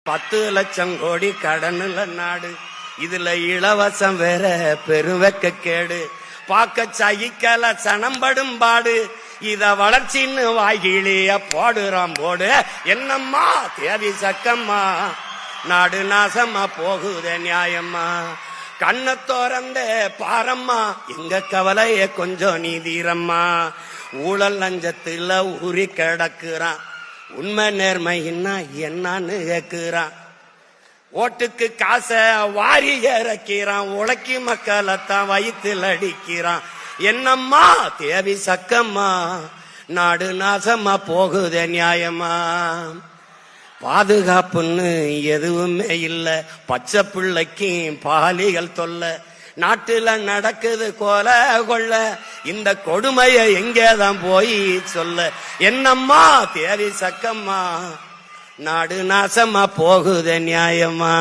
10 லட்சம் கோடி கடனுல நாடு, இதுல இலவசம் வேற பெருவெக்க கேடு. பாக்க சகிக்கல சனம்படும் பாடு, இத வளர்ச்சின்னு வாய்கிளிய போடுறான் போடு. என்னம்மா தேவி சக்கம்மா, நாடு நாசமா போகுதே நியாயம்மா. கண்ண தோறந்த பாரம்மா, எங்க கவலைய கொஞ்சம் நீதீரம்மா. ஊழல் லஞ்சத்துல ஊறி கிடக்குறான், உண்மை நேர்மைன்னா என்னன்னு கேக்குறான். ஓட்டுக்கு காசை வாரி இறக்கிறான், உழைக்கி மக்களைத்தான் வயிற்றில் அடிக்கிறான். என்னம்மா தேவி சக்கம்மா, நாடு நாசமா போகுதே நியாயமா. பாதுகாப்புன்னு எதுவுமே இல்ல, பச்சை பிள்ளைக்கும் பாலிகள் தொல்ல. நாட்டுல நடக்குது கொல கொள்ள, இந்த கொடுமைய எங்கேதான் போய் சொல்ல. என்னம்மா தேவி சக்கம்மா, நாடு நாசமா போகுதே நியாயமா.